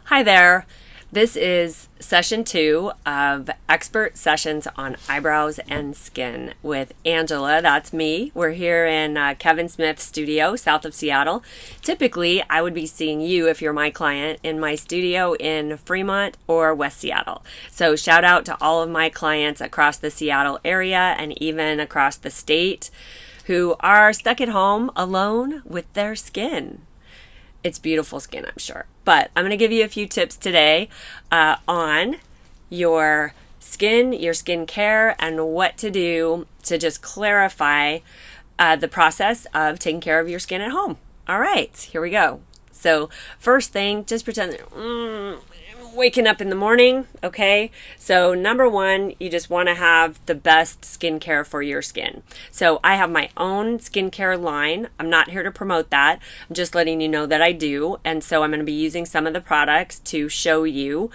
Hi there. This is session 2 of expert sessions on eyebrows and skin with Angela. That's me. We're here in Kevin Smith's studio south of Seattle. Typically, I would be seeing you if you're my client in my studio in Fremont or West Seattle. So shout out to all of my clients across the Seattle area and even across the state who are stuck at home alone with their skin. It's beautiful skin, I'm sure. But I'm going to give you a few tips today on your skin, your skin care, and what to do to just clarify the process of taking care of your skin at home. All right, here we go. So first thing, just pretend waking up in the morning, okay? So number one, you just want to have the best skincare for your skin. So I have my own skincare line. I'm not here to promote that. I'm just letting you know that I do. And so I'm going to be using some of the products to show you.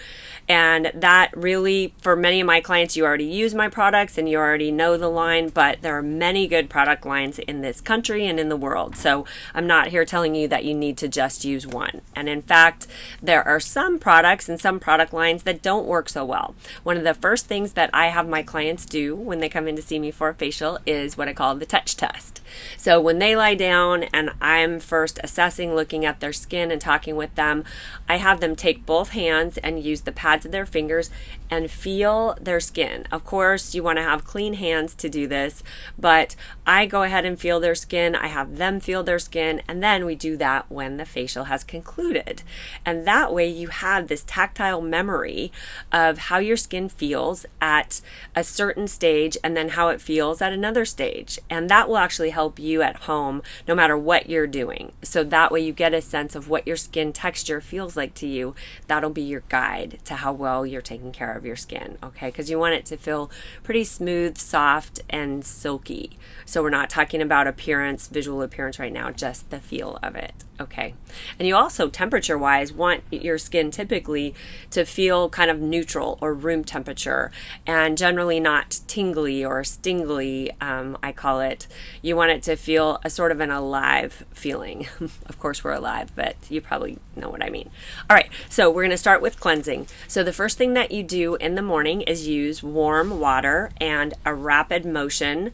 And that really, for many of my clients, you already use my products and you already know the line, but there are many good product lines in this country and in the world. So I'm not here telling you that you need to just use one. And in fact, there are some products and some product lines that don't work so well. One of the first things that I have my clients do when they come in to see me for a facial is what I call the touch test. So when they lie down and I'm first assessing, looking at their skin and talking with them, I have them take both hands and use the pads of their fingers and feel their skin. Of course, you want to have clean hands to do this, but I go ahead and feel their skin. I have them feel their skin, and then we do that when the facial has concluded. And that way you have this tactile memory of how your skin feels at a certain stage and then how it feels at another stage. And that will actually help you at home no matter what you're doing. So that way you get a sense of what your skin texture feels like to you. That'll be your guide to how well you're taking care of your skin, okay? Because you want it to feel pretty smooth, soft, and silky. So we're not talking about appearance, visual appearance right now, just the feel of it, okay? And you also, temperature-wise, want your skin typically to feel kind of neutral or room temperature and generally not tingly or stingly, I call it. You want it to feel a sort of an alive feeling. Of course, we're alive, but you probably know what I mean. All right, so we're going to start with cleansing. So the first thing that you do in the morning is use warm water and a rapid motion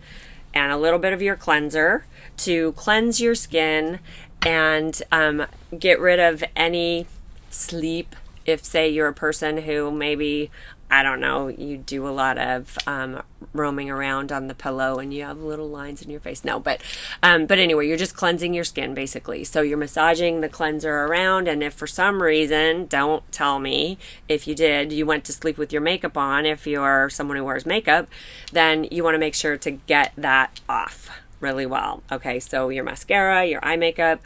and a little bit of your cleanser to cleanse your skin and get rid of any sleep. If, say, you're a person who maybe, I don't know, you do a lot of roaming around on the pillow and you have little lines in your face. No, but anyway, you're just cleansing your skin basically. So you're massaging the cleanser around, and if for some reason, don't tell me if you did, you went to sleep with your makeup on, if you're someone who wears makeup, then you want to make sure to get that off really well. Okay, so your mascara, your eye makeup,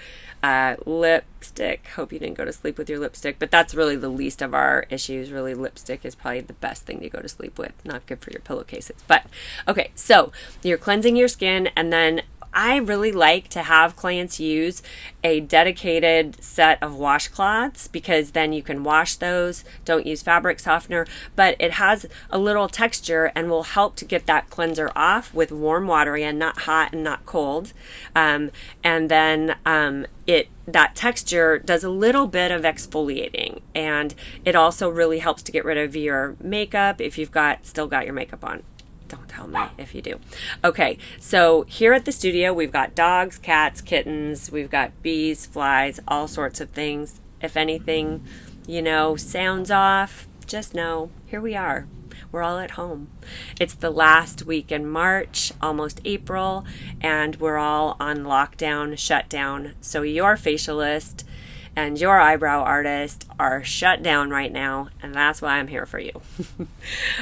lipstick. Hope you didn't go to sleep with your lipstick, but that's really the least of our issues. Really, lipstick is probably the best thing to go to sleep with. Not good for your pillowcases, but okay. So you're cleansing your skin, and then I really like to have clients use a dedicated set of washcloths because then you can wash those. Don't use fabric softener, but it has a little texture and will help to get that cleanser off with warm water and not hot and not cold. And then that texture does a little bit of exfoliating, and it also really helps to get rid of your makeup if you've still got your makeup on. Don't tell me if you do. Okay, so here at the studio, we've got dogs, cats, kittens, we've got bees, flies, all sorts of things. If anything, sounds off, just know, here we are. We're all at home. It's the last week in March, almost April, and we're all on lockdown, shutdown. So your facialist and your eyebrow artist are shut down right now, and that's why I'm here for you.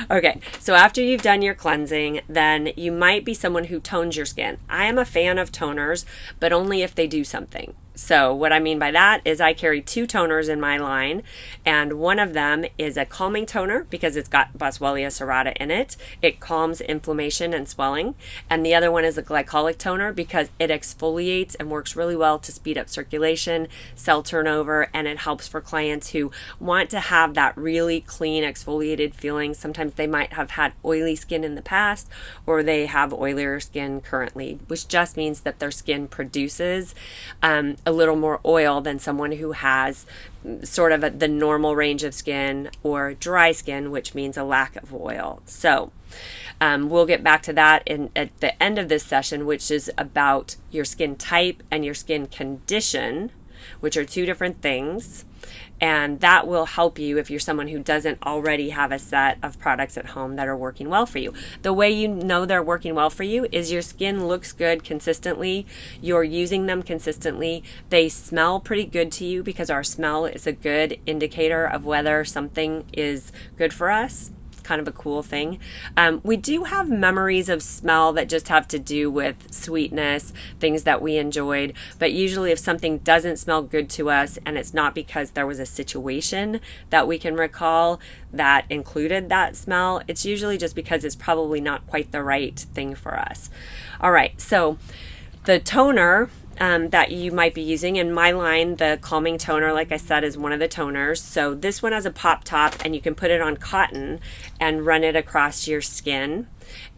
Okay, so after you've done your cleansing, then you might be someone who tones your skin. I am a fan of toners, but only if they do something. So what I mean by that is I carry 2 toners in my line, and one of them is a calming toner because it's got Boswellia serrata in it. It calms inflammation and swelling. And the other one is a glycolic toner because it exfoliates and works really well to speed up circulation, cell turnover, and it helps for clients who want to have that really clean exfoliated feeling. Sometimes they might have had oily skin in the past, or they have oilier skin currently, which just means that their skin produces a little more oil than someone who has sort of the normal range of skin or dry skin, which means a lack of oil. So we'll get back to that at the end of this session, which is about your skin type and your skin condition, which are two different things. And that will help you if you're someone who doesn't already have a set of products at home that are working well for you. The way you know they're working well for you is your skin looks good consistently. You're using them consistently. They smell pretty good to you, because our smell is a good indicator of whether something is good for us. Kind of a cool thing. We do have memories of smell that just have to do with sweetness, things that we enjoyed. But usually if something doesn't smell good to us, and it's not because there was a situation that we can recall that included that smell, it's usually just because it's probably not quite the right thing for us. All right, so the toner that you might be using. In my line, the calming toner, like I said, is one of the toners. So this one has a pop top, and you can put it on cotton and run it across your skin.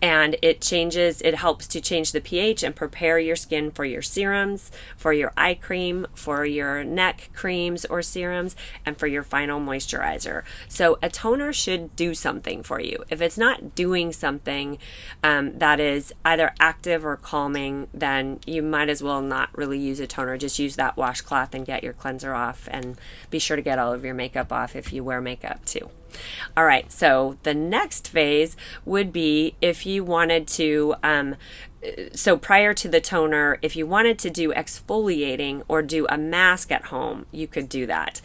And it helps to change the pH and prepare your skin for your serums, for your eye cream, for your neck creams or serums, and for your final moisturizer. So a toner should do something for you. If it's not doing something that is either active or calming, then you might as well not really use a toner. Just use that washcloth and get your cleanser off, and be sure to get all of your makeup off if you wear makeup too. All right, so the next phase would be if you wanted to, so prior to the toner, if you wanted to do exfoliating or do a mask at home, you could do that.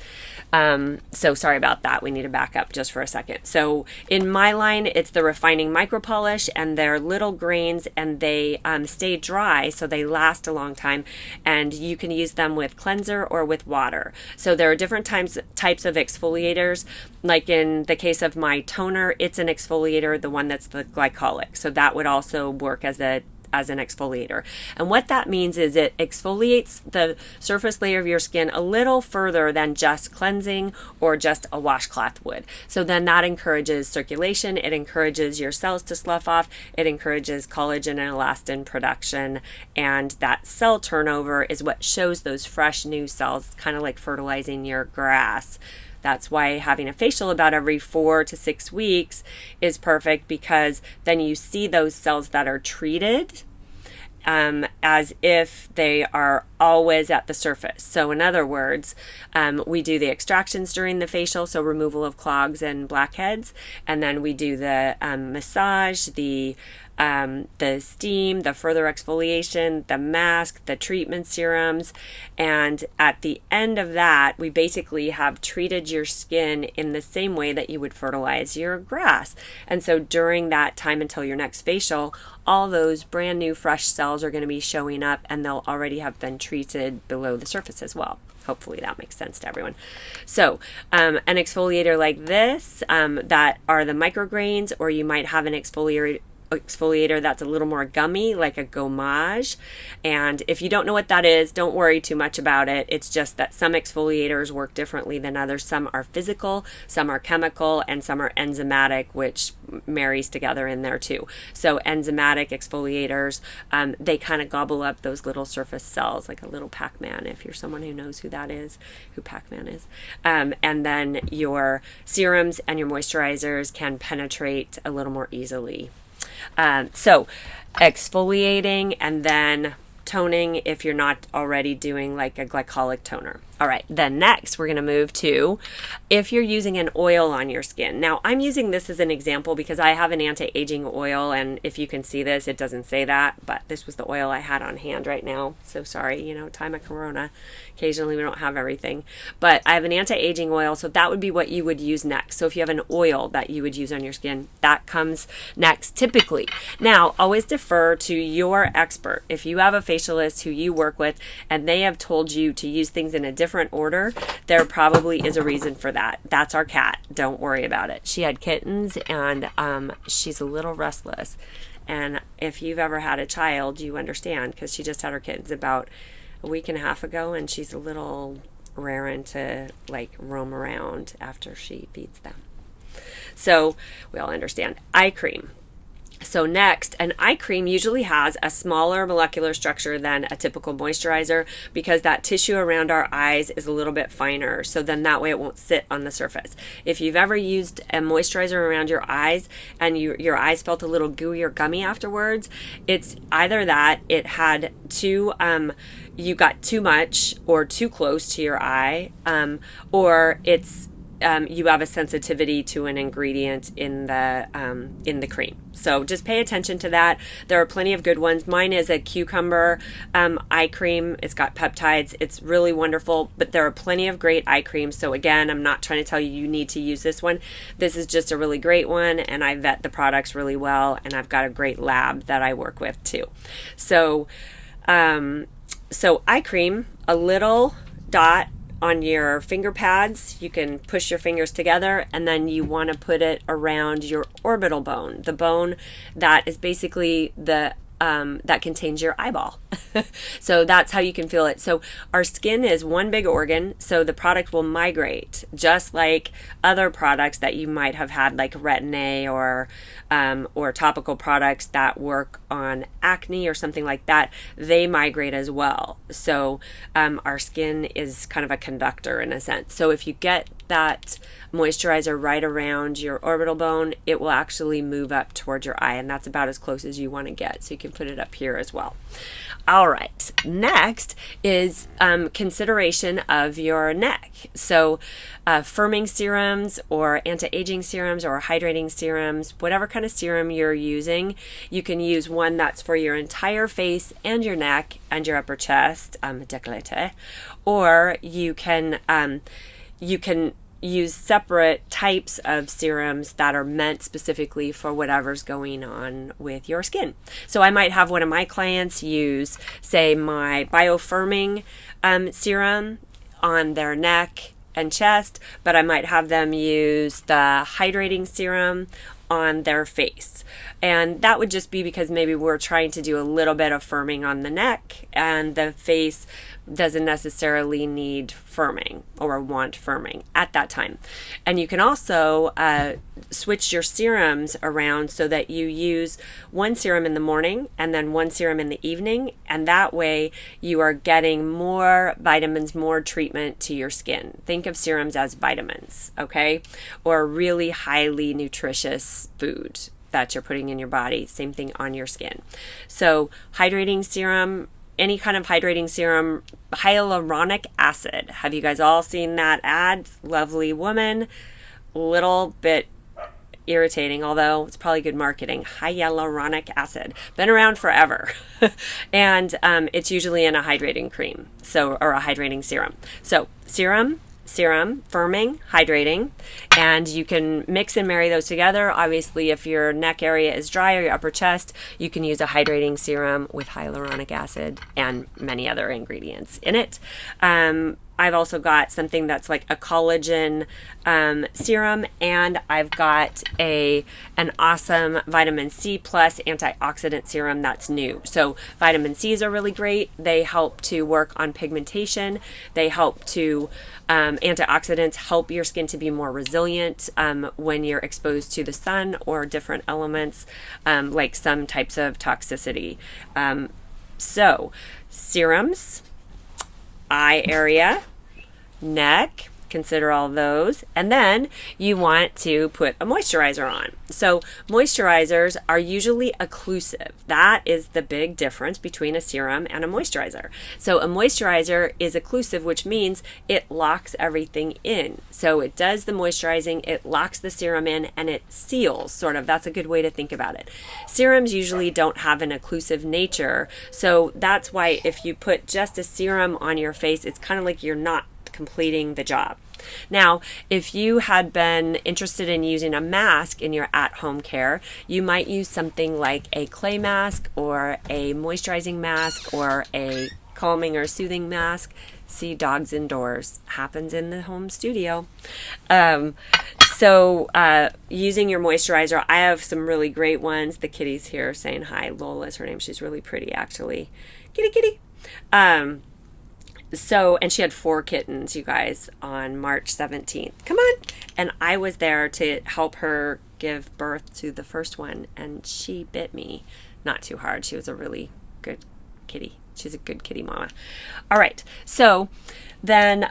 So sorry about that. We need to back up just for a second. So in my line, it's the refining micro polish, and they're little grains, and they stay dry, so they last a long time, and you can use them with cleanser or with water. So there are different types of exfoliators. Like in the case of my toner, it's an exfoliator, the one that's the glycolic. So that would also work as an exfoliator. And what that means is it exfoliates the surface layer of your skin a little further than just cleansing or just a washcloth would. So then that encourages circulation, it encourages your cells to slough off, it encourages collagen and elastin production, and that cell turnover is what shows those fresh new cells, kind of like fertilizing your grass. That's why having a facial about every 4 to 6 weeks is perfect, because then you see those cells that are treated as if they are always at the surface. So in other words, we do the extractions during the facial, so removal of clogs and blackheads, and then we do the massage, the steam, the further exfoliation, the mask, the treatment serums, and at the end of that, we basically have treated your skin in the same way that you would fertilize your grass. And so during that time until your next facial, all those brand new fresh cells are going to be showing up, and they'll already have been treated below the surface as well. Hopefully that makes sense to everyone. So an exfoliator like this, that are the micrograins, or you might have an exfoliator that's a little more gummy, like a gommage. And if you don't know what that is, don't worry too much about it. It's just that some exfoliators work differently than others. Some are physical, some are chemical, and some are enzymatic, which marries together in there too. So enzymatic exfoliators, they kind of gobble up those little surface cells, like a little Pac-Man, if you're someone who knows who that is, who Pac-Man is. And then your serums and your moisturizers can penetrate a little more easily. So exfoliating and then toning if you're not already doing like a glycolic toner. All right, then next we're going to move to if you're using an oil on your skin. Now I'm using this as an example because I have an anti-aging oil, and if you can see this, it doesn't say that, but this was the oil I had on hand right now. So sorry, time of Corona, occasionally we don't have everything, but I have an anti-aging oil, so that would be what you would use next. So if you have an oil that you would use on your skin, that comes next typically. Now always defer to your expert. If you have a facialist who you work with and they have told you to use things in a different order, there probably is a reason for that. That's our cat. Don't worry about it. She had kittens, and she's a little restless. And if you've ever had a child, you understand, because she just had her kittens about a week and a half ago, and she's a little raring to like roam around after she feeds them. So we all understand. Eye cream. So next, an eye cream usually has a smaller molecular structure than a typical moisturizer because that tissue around our eyes is a little bit finer. So then that way it won't sit on the surface. If you've ever used a moisturizer around your eyes and your eyes felt a little gooey or gummy afterwards, it's either that it had you got too much or too close to your eye, or it's you have a sensitivity to an ingredient in the cream. So just pay attention to that. There are plenty of good ones. Mine is a cucumber eye cream. It's got peptides. It's really wonderful, but there are plenty of great eye creams. So again, I'm not trying to tell you need to use this one. This is just a really great one, and I vet the products really well, and I've got a great lab that I work with too. So eye cream, a little dot on your finger pads. You can push your fingers together, and then you want to put it around your orbital bone, the bone that is basically the that contains your eyeball. So that's how you can feel it. So our skin is one big organ, so the product will migrate just like other products that you might have had, like Retin-A or topical products that work on acne or something like that. They migrate as well. So our skin is kind of a conductor in a sense. So if you get that moisturizer right around your orbital bone, it will actually move up towards your eye, and that's about as close as you want to get. So you can put it up here as well. All right, next is consideration of your neck. So firming serums or anti-aging serums or hydrating serums, whatever kind of serum you're using, you can use one that's for your entire face and your neck and your upper chest, décolleté, or you can use separate types of serums that are meant specifically for whatever's going on with your skin. So I might have one of my clients use, say, my biofirming serum on their neck and chest, but I might have them use the hydrating serum on their face. And that would just be because maybe we're trying to do a little bit of firming on the neck, and the face doesn't necessarily need firming or want firming at that time. And you can also switch your serums around so that you use one serum in the morning and then one serum in the evening, and that way you are getting more vitamins, more treatment to your skin. Think of serums as vitamins, okay? Or really highly nutritious food that you're putting in your body. Same thing on your skin. So hydrating serum, any kind of hydrating serum, hyaluronic acid. Have you guys all seen that ad? Lovely woman, little bit irritating, although it's probably good marketing. Hyaluronic acid, been around forever. And it's usually in a hydrating cream, or a hydrating serum. So serum, firming, hydrating, and you can mix and marry those together. Obviously, if your neck area is dry or your upper chest, you can use a hydrating serum with hyaluronic acid and many other ingredients in it. I've also got something that's like a collagen serum, and I've got an awesome vitamin C plus antioxidant serum that's new. So vitamin C's are really great. They help to work on pigmentation. They help to antioxidants help your skin to be more resilient when you're exposed to the sun or different elements, like some types of toxicity. So serums, eye area, neck, consider all those, and then you want to put a moisturizer on. So moisturizers are usually occlusive. That is the big difference between a serum and a moisturizer. So a moisturizer is occlusive, which means it locks everything in. So it does the moisturizing, it locks the serum in, and it seals, sort of. That's a good way to think about it. Serums usually don't have an occlusive nature, so that's why if you put just a serum on your face, it's kind of like you're not completing the job. Now, if you had been interested in using a mask in your at-home care, you might use something like a clay mask or a moisturizing mask or a calming or soothing mask. See, dogs indoors. Happens in the home studio. So using your moisturizer, I have some really great ones. The kitty's here saying hi. Lola is her name. She's really pretty, actually. Kitty, kitty. So, and she had 4 kittens, you guys, on March 17th. Come on. And I was there to help her give birth to the first one, and she bit me. Not too hard. She was a really good kitty. She's a good kitty mama. All right. So then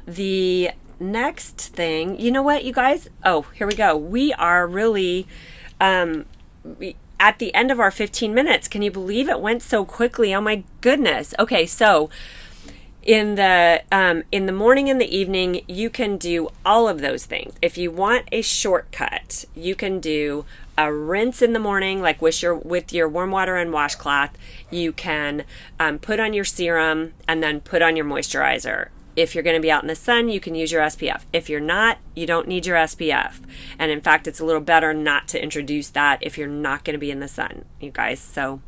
the next thing, you know what, you guys? Oh, here we go. We are really at the end of our 15 minutes. Can you believe it went so quickly? Oh my goodness. Okay, so in the morning and the evening, you can do all of those things. If you want a shortcut, you can do a rinse in the morning, like with your warm water and washcloth. You can put on your serum and then put on your moisturizer. If you're going to be out in the sun, you can use your SPF. If you're not, you don't need your SPF. And in fact, it's a little better not to introduce that if you're not going to be in the sun, you guys. So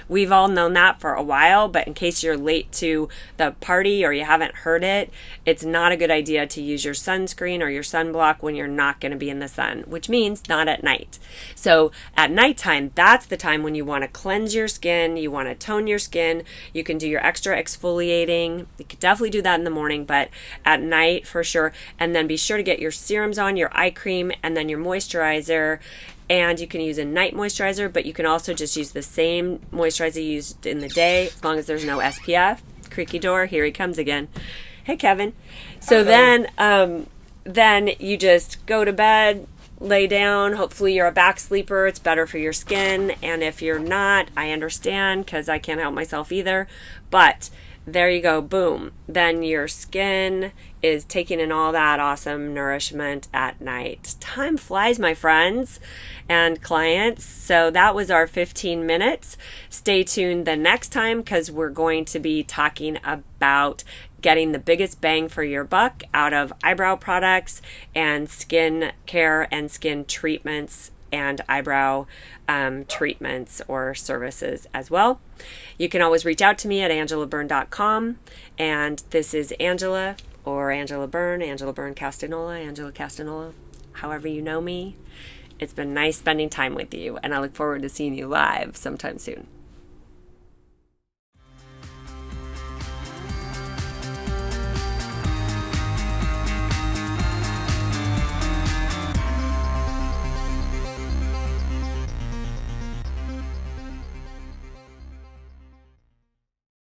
we've all known that for a while, but in case you're late to the party or you haven't heard it, it's not a good idea to use your sunscreen or your sunblock when you're not going to be in the sun, which means not at night. So at nighttime, that's the time when you want to cleanse your skin, you want to tone your skin, you can do your extra exfoliating. You could definitely do that in the morning, but at night for sure. And then be sure to get your serums on, your eye cream, and then your moisturizer. And you can use a night moisturizer, but you can also just use the same moisturizer you used in the day, as long as there's no SPF. Creaky door, here he comes again. Hey, Kevin. So then you just go to bed, lay down. Hopefully you're a back sleeper. It's better for your skin. And if you're not, I understand, because I can't help myself either. But there you go, boom. Then your skin is taking in all that awesome nourishment at night. Time flies, my friends and clients. So that was our 15 minutes. Stay tuned the next time, because we're going to be talking about getting the biggest bang for your buck out of eyebrow products and skin care and skin treatments and eyebrow treatments or services as well. You can always reach out to me at angelabern.com. And this is Angela, or Angela Bern, Angela Bern Castanola, Angela Castanola, however you know me. It's been nice spending time with you, and I look forward to seeing you live sometime soon.